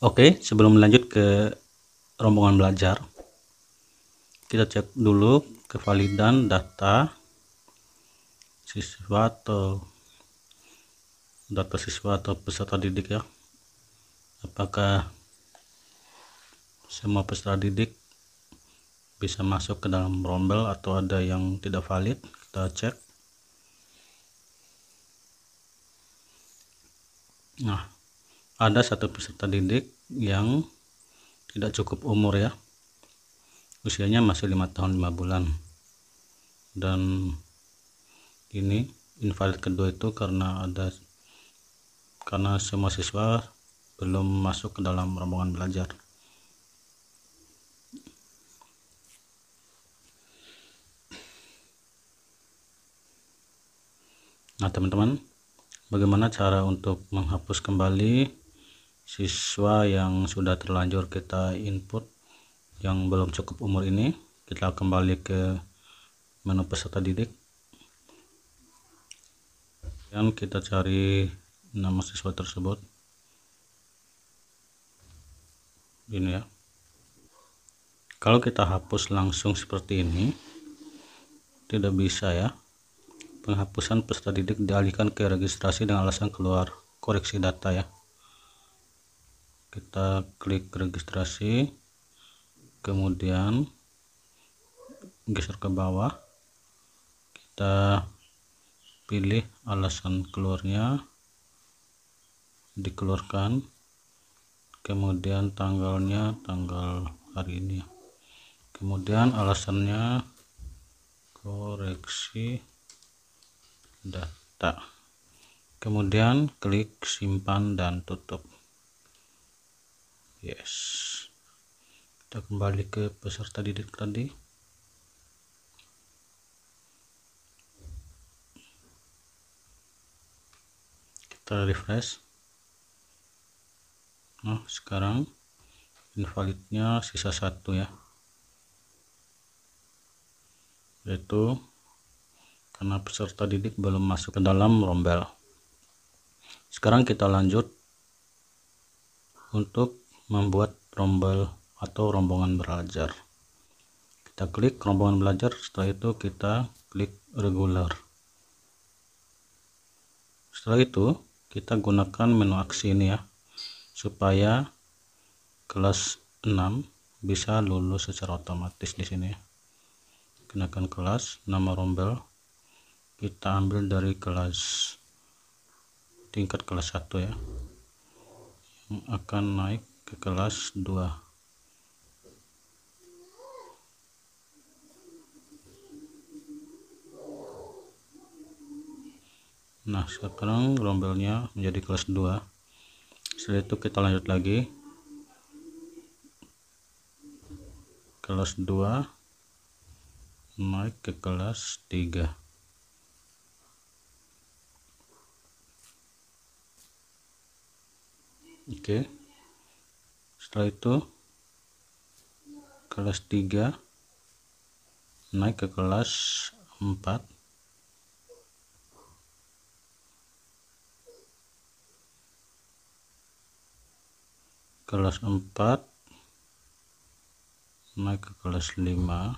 Oke, sebelum lanjut ke rombongan belajar, kita cek dulu kevalidan data siswa atau peserta didik ya. Apakah semua peserta didik bisa masuk ke dalam rombel atau ada yang tidak valid? Kita cek. Nah, ada satu peserta didik yang tidak cukup umur ya, usianya masih 5 tahun 5 bulan, dan ini invalid kedua itu karena semua siswa belum masuk ke dalam rombongan belajar. Nah teman-teman, bagaimana cara untuk menghapus kembali siswa yang sudah terlanjur kita input yang belum cukup umur ini? Kita kembali ke menu peserta didik dan kita cari nama siswa tersebut ini ya. Kalau kita hapus langsung seperti ini tidak bisa ya. Penghapusan peserta didik dialihkan ke registrasi dengan alasan keluar koreksi data ya. Kita klik registrasi, kemudian geser ke bawah, kita pilih alasan keluarnya, dikeluarkan, kemudian tanggalnya tanggal hari ini, kemudian alasannya koreksi data, kemudian klik simpan dan tutup. Yes, kita kembali ke peserta didik tadi. Kita refresh. Nah sekarang invalidnya sisa satu ya, yaitu karena peserta didik belum masuk ke dalam rombel. Sekarang kita lanjut untuk membuat rombel atau rombongan belajar. Kita klik rombongan belajar, setelah itu kita klik regular. Setelah itu kita gunakan menu aksi ini ya, supaya kelas 6 bisa lulus secara otomatis di sini. Gunakan kelas, nama rombel kita ambil dari kelas tingkat kelas 1 ya, yang akan naik ke kelas 2. Nah sekarang rombelnya menjadi kelas 2. Setelah itu kita lanjut lagi, kelas 2 naik ke kelas 3. Oke, setelah itu kelas 3 naik ke kelas 4, kelas 4 naik ke kelas 5,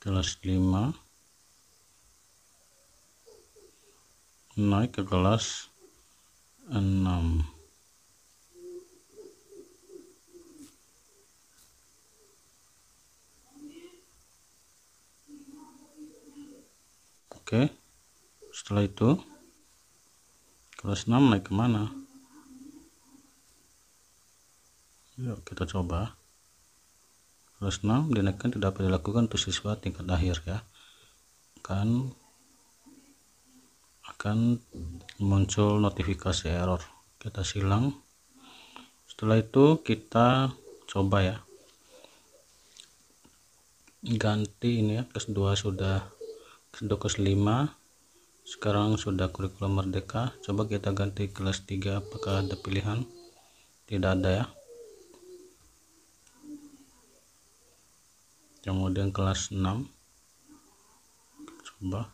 kelas 5 naik ke kelas 6. Oke, setelah itu kelas 6 naik kemana? Yuk kita coba. Kelas 6 dinaikkan tidak dapat dilakukan untuk siswa tingkat akhir ya, akan muncul notifikasi error. Kita silang. Setelah itu kita coba ya, ganti ini ya, kelas 2 sudah, kelas 5 sekarang sudah kurikulum merdeka. Coba kita ganti kelas 3, apakah ada pilihan? Tidak ada ya. kemudian kelas 6 coba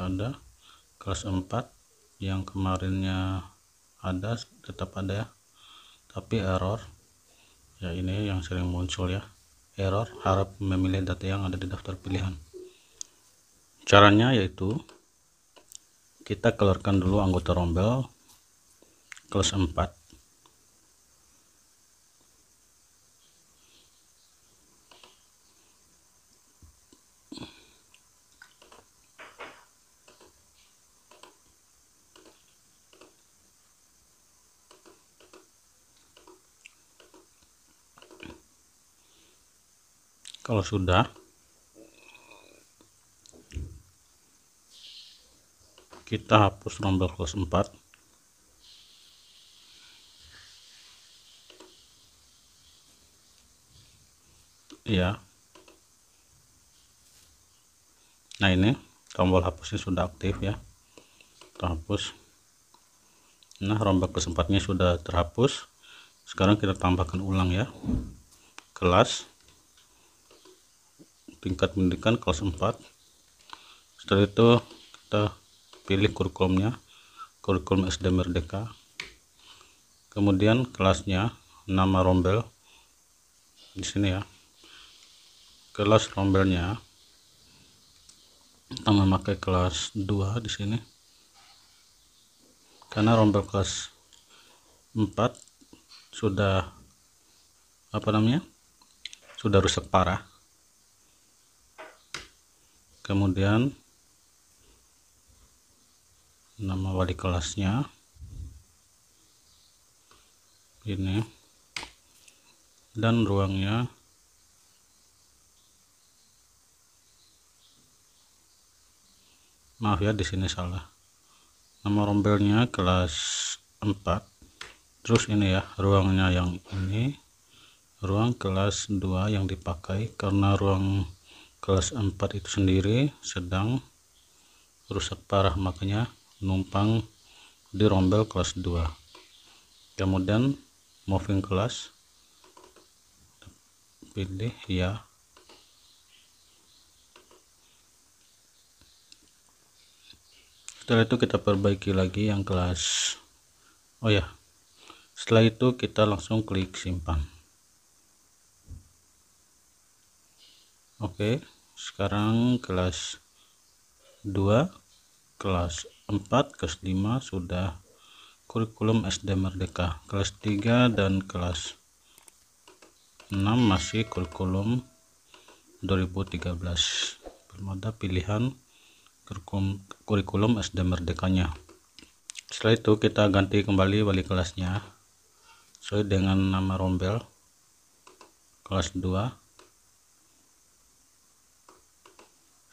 ada kelas 4 yang kemarinnya ada, tetap ada ya, tapi error ya, ini yang sering muncul ya, error harap memilih data yang ada di daftar pilihan. Caranya yaitu kita keluarkan dulu anggota rombel kelas 4. Kalau sudah, kita hapus rombel kelas 4. Ya. Nah, ini tombol hapusnya sudah aktif ya. Kita hapus. Nah, rombel kelas 4-nya sudah terhapus. Sekarang kita tambahkan ulang ya. Kelas tingkat pendidikan kelas 4. Setelah itu kita pilih kurikulumnya, kurikulum SD Merdeka. Kemudian kelasnya, nama rombel di sini ya. Kelas rombelnya kita memakai kelas 2 di sini. Karena rombel kelas 4 sudah sudah rusak parah. Kemudian nama wali kelasnya ini, dan ruangnya maaf ya, di sini salah, nama rombelnya kelas 4. Terus ini ya, ruangnya yang ini, ruang kelas 2 yang dipakai, karena ruang kelas 4 itu sendiri sedang rusak parah, makanya numpang di rombel kelas 2. Kemudian moving kelas, pilih ya. Setelah itu kita perbaiki lagi yang kelas, oh ya, setelah itu kita langsung klik simpan. Oke, sekarang kelas 2, kelas 4, kelas 5 sudah kurikulum SD Merdeka. Kelas 3 dan kelas 6 masih kurikulum 2013. Belum ada pilihan kurikulum SD Merdekanya. Setelah itu kita ganti kembali wali kelasnya sesuai dengan nama rombel kelas 2.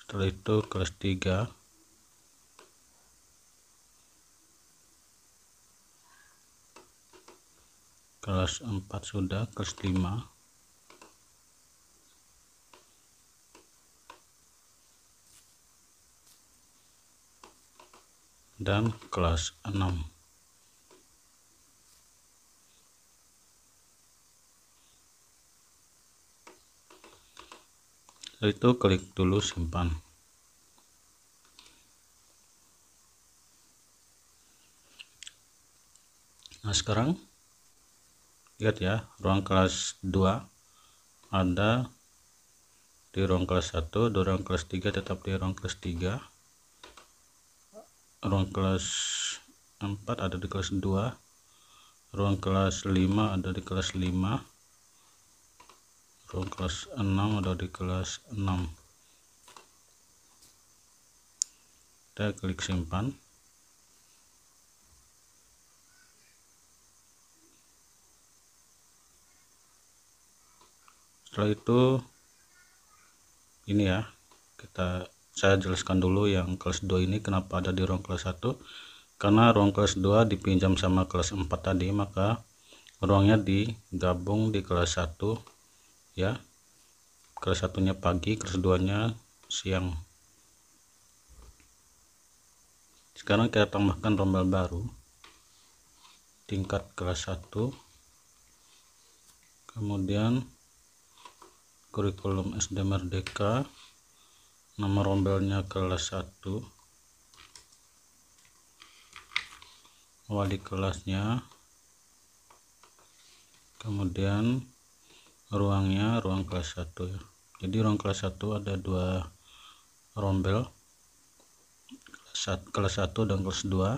Setelah itu kelas 3, kelas 4 sudah, kelas 5, dan kelas 6. Setelah itu klik dulu simpan. Nah, sekarang lihat ya, ruang kelas 2 ada di ruang kelas 1, di ruang kelas 3 tetap di ruang kelas 3, ruang kelas 4 ada di kelas 2, ruang kelas 5 ada di kelas 5, ruang kelas 6 ada di kelas 6. Kita klik simpan. Setelah itu ini ya, saya jelaskan dulu yang kelas 2 ini kenapa ada di ruang kelas 1. Karena ruang kelas 2 dipinjam sama kelas 4 tadi, maka ruangnya digabung di kelas 1 ya. Kelas 1-nya pagi, kelas 2-nya siang. Sekarang kita tambahkan rombel baru tingkat kelas 1, kemudian kurikulum SD Merdeka, nama rombelnya kelas 1, wali kelasnya, kemudian ruangnya ruang kelas 1 ya. Jadi ruang kelas 1 ada 2 rombel, kelas 1 dan kelas 2.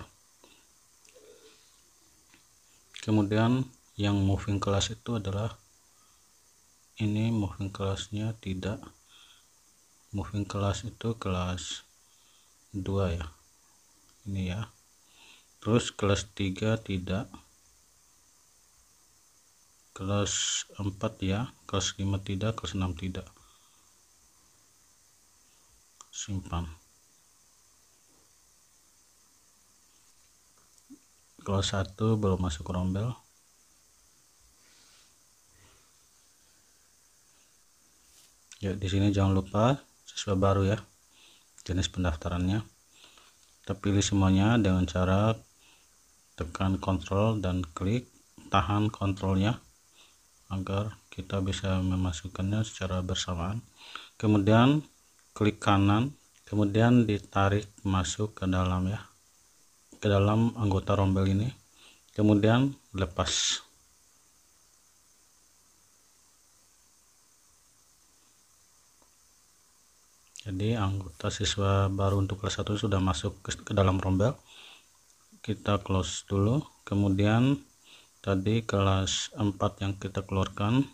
Kemudian yang moving kelas itu adalah ini, moving kelasnya tidak, moving kelas itu kelas 2 ya, ini ya. Terus kelas 3 tidak, kelas 4 ya, kelas 5 tidak, kelas 6 tidak. Simpan. Kelas 1 belum masuk rombel. Ya, di sini jangan lupa siswa baru ya, jenis pendaftarannya. Kita pilih semuanya dengan cara tekan kontrol dan klik, tahan kontrolnya agar kita bisa memasukkannya secara bersamaan. Kemudian klik kanan, kemudian ditarik masuk ke dalam ya, ke dalam anggota rombel ini, kemudian lepas. Jadi anggota siswa baru untuk kelas 1 sudah masuk ke dalam rombel. Kita close dulu. Kemudian tadi kelas 4 yang kita keluarkan,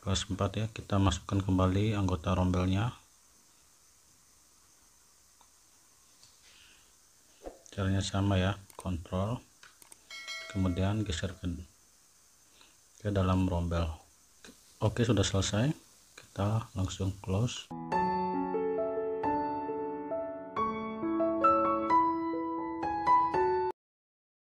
kelas 4 ya, kita masukkan kembali anggota rombelnya. Caranya sama ya, kontrol, kemudian geser ke dalam rombel. Oke, sudah selesai, kita langsung close.